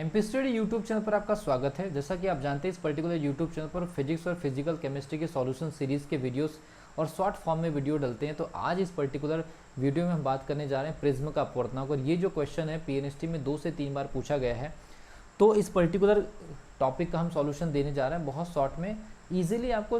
MP study YouTube channel पर आपका स्वागत है। जैसा कि आप जानते हैं, इस पर्टिकुलर यूट्यूब चैनल पर फिजिक्स और फिजिकल केमिस्ट्री के सॉल्यूशन सीरीज़ के वीडियोस और शॉर्ट फॉर्म में वीडियो डलते हैं। तो आज इस पर्टिकुलर वीडियो में हम बात करने जा रहे हैं प्रिज्म का अपवर्तनांक। और ये जो क्वेश्चन है पीएनएसटी में 2 से 3 बार पूछा गया है। तो इस पर्टिकुलर टॉपिक का हम सॉल्यूशन देने जा रहे हैं बहुत शॉर्ट में। ईजिली आपको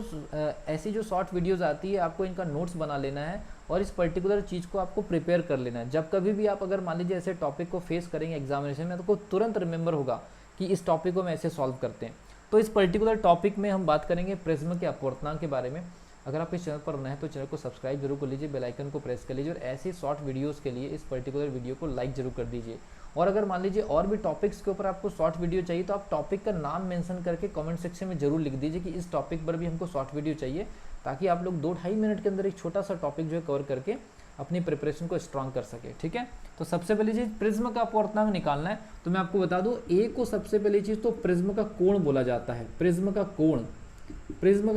ऐसी जो शॉर्ट वीडियोज़ आती है आपको इनका नोट्स बना लेना है और इस पर्टिकुलर चीज़ को आपको प्रिपेयर कर लेना है। जब कभी भी आप अगर मान लीजिए ऐसे टॉपिक को फेस करेंगे एग्जामिनेशन में तो आपको तुरंत रिमेंबर होगा कि इस टॉपिक को हम ऐसे सॉल्व करते हैं। तो इस पर्टिकुलर टॉपिक में हम बात करेंगे प्रिज्म के अपवर्तनांक के बारे में। अगर आप इस चैनल पर नए हैं तो चैनल को सब्सक्राइब जरूर कर लीजिए, बेल आइकन को प्रेस कर लीजिए और ऐसी शॉर्ट वीडियोस के लिए इस पर्टिकुलर वीडियो को लाइक जरूर कर दीजिए। और अगर मान लीजिए और भी टॉपिक्स के ऊपर आपको शॉर्ट वीडियो चाहिए तो आप टॉपिक का नाम मेंशन करके कमेंट सेक्शन में जरूर लिख दीजिए कि इस टॉपिक पर भी हमको शॉर्ट वीडियो चाहिए, ताकि आप लोग 2-2.5 मिनट के अंदर एक छोटा सा टॉपिक जो है कवर करके अपनी प्रिपरेशन को स्ट्रॉन्ग कर सके। ठीक है, तो सबसे पहली चीज प्रिज्म का अपवर्तनांक निकालना है। तो मैं आपको बता दूं, ए को सबसे पहली चीज तो प्रिज्म का कोण बोला जाता है। प्रिज्म का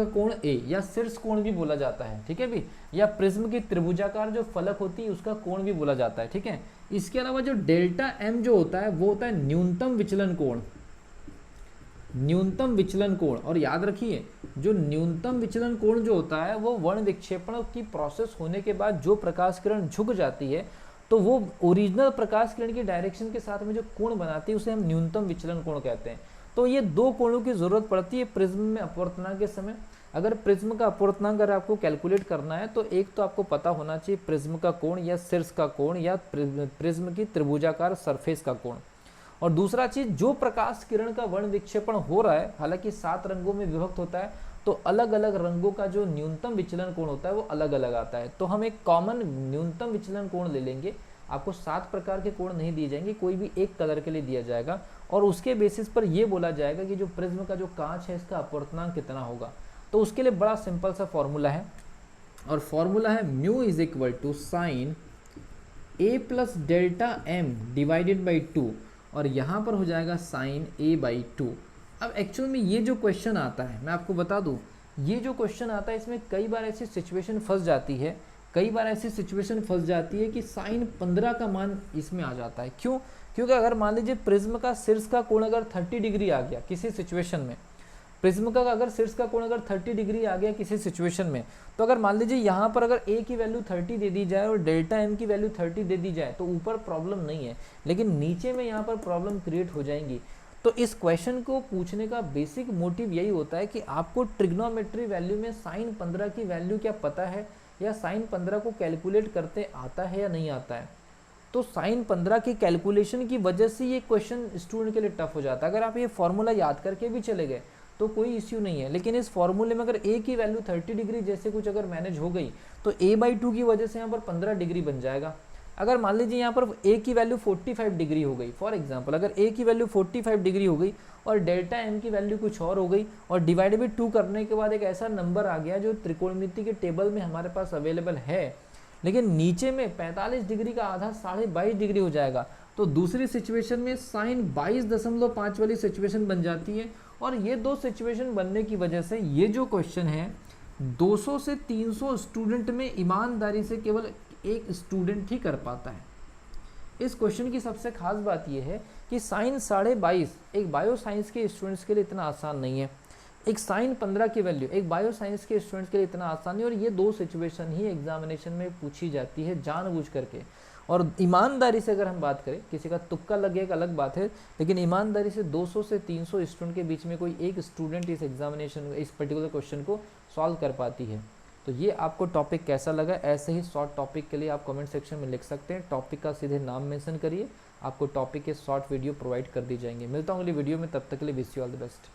कोण ए या शीर्ष कोण भी बोला जाता है। ठीक है भी, या प्रिज्म की त्रिभुजाकार जो फलक होती है उसका कोण भी बोला जाता है। ठीक है, इसके अलावा जो डेल्टा एम जो होता है वो होता है न्यूनतम विचलन कोण। और याद रखिए, जो न्यूनतम विचलन कोण जो होता है वो वर्ण विक्षेपण की प्रोसेस होने के बाद जो प्रकाश किरण झुक जाती है तो वो ओरिजिनल प्रकाश किरण की डायरेक्शन के साथ में जो कोण बनाती है उसे हम न्यूनतम विचलन कोण कहते हैं। तो ये 2 कोणों की जरूरत पड़ती है प्रिज्म में अपवर्तनांक के समय। अगर प्रिज्म का अपवर्तनांक अगर आपको कैलकुलेट करना है तो एक तो आपको पता होना चाहिए प्रिज्म का कोण या शीर्ष का कोण या प्रिज्म की त्रिभुजाकार सरफेस का कोण। और दूसरा चीज, जो प्रकाश किरण का वर्ण विक्षेपण हो रहा है, हालांकि 7 रंगों में विभक्त होता है तो अलग अलग रंगों का जो न्यूनतम विचलन कोण होता है वो अलग अलग आता है। तो हम एक कॉमन न्यूनतम विचलन कोण ले लेंगे। आपको 7 प्रकार के कोण नहीं दिए जाएंगे, कोई भी एक कलर के लिए दिया जाएगा और उसके बेसिस पर यह बोला जाएगा कि जो प्रिज्म का जो कांच है इसका अपवर्तनांक कितना होगा। तो उसके लिए बड़ा सिंपल सा फॉर्मूला है और फॉर्मूला है mu is equal to sine A plus delta m divided by 2 और यहाँ पर हो जाएगा साइन ए बाई 2। अब एक्चुअल में ये जो क्वेश्चन आता है मैं आपको बता दूं, ये जो क्वेश्चन आता है इसमें कई बार ऐसी सिचुएशन फंस जाती है कि साइन 15 का मान इसमें आ जाता है। क्यों? क्योंकि अगर मान लीजिए प्रिज्म का शीर्ष का कोण अगर 30 डिग्री आ गया किसी सिचुएशन में, प्रिज्म का अगर शीर्ष का कोण अगर 30 डिग्री आ गया किसी सिचुएशन में, तो अगर मान लीजिए यहाँ पर अगर ए की वैल्यू 30 दे दी जाए और डेल्टा एम की वैल्यू 30 दे दी जाए तो ऊपर प्रॉब्लम नहीं है, लेकिन नीचे में यहाँ पर प्रॉब्लम क्रिएट हो जाएंगी। तो इस क्वेश्चन को पूछने का बेसिक मोटिव यही होता है कि आपको ट्रिग्नोमेट्री वैल्यू में साइन 15 की वैल्यू क्या पता है या साइन 15 को कैलकुलेट करते आता है या नहीं आता है। तो साइन 15 की कैलकुलेशन की वजह से ये क्वेश्चन स्टूडेंट के लिए टफ हो जाता है। अगर आप ये फॉर्मूला याद करके भी चले गए तो कोई इश्यू नहीं है, लेकिन इस फॉर्मूले में अगर ए की वैल्यू 30 डिग्री जैसे कुछ अगर मैनेज हो गई तो a/2 की वजह से यहाँ पर 15 डिग्री बन जाएगा। अगर मान लीजिए यहाँ पर a की वैल्यू 45 डिग्री हो गई, फॉर एग्जांपल अगर a की वैल्यू 45 डिग्री हो गई और डेल्टा m की वैल्यू कुछ और हो गई और डिवाइड बाई 2 करने के बाद एक ऐसा नंबर आ गया जो त्रिकोणमिति के टेबल में हमारे पास अवेलेबल है, लेकिन नीचे में 45 डिग्री का आधा 22.5 डिग्री हो जाएगा, तो दूसरी सिचुएशन में साइन 22.5 वाली सिचुएशन बन जाती है। और ये 2 सिचुएशन बनने की वजह से ये जो क्वेश्चन है 200 से 300 स्टूडेंट में ईमानदारी से केवल एक स्टूडेंट ही कर पाता है। इस क्वेश्चन की सबसे खास बात यह है कि साइन 22.5 एक बायो साइंस के स्टूडेंट्स के लिए इतना आसान नहीं है, एक साइन 15 की वैल्यू एक बायो साइंस के स्टूडेंट्स के लिए इतना आसान नहीं। और ये 2 सिचुएशन ही एग्जामिनेशन में पूछी जाती है जानबूझ करके। और ईमानदारी से अगर हम बात करें, किसी का तुक्का लगे एक अलग बात है, लेकिन ईमानदारी से 200 से 300 स्टूडेंट के बीच में कोई एक स्टूडेंट इस एग्जामिनेशन इस पर्टिकुलर क्वेश्चन को सॉल्व कर पाती है। तो ये आपको टॉपिक कैसा लगा, ऐसे ही शॉर्ट टॉपिक के लिए आप कमेंट सेक्शन में लिख सकते हैं। टॉपिक का सीधे नाम मेंशन करिए, आपको टॉपिक के शॉर्ट वीडियो प्रोवाइड कर दी जाएंगे। मिलता हूँ अगली वीडियो में, तब तक के लिए wish you all the best.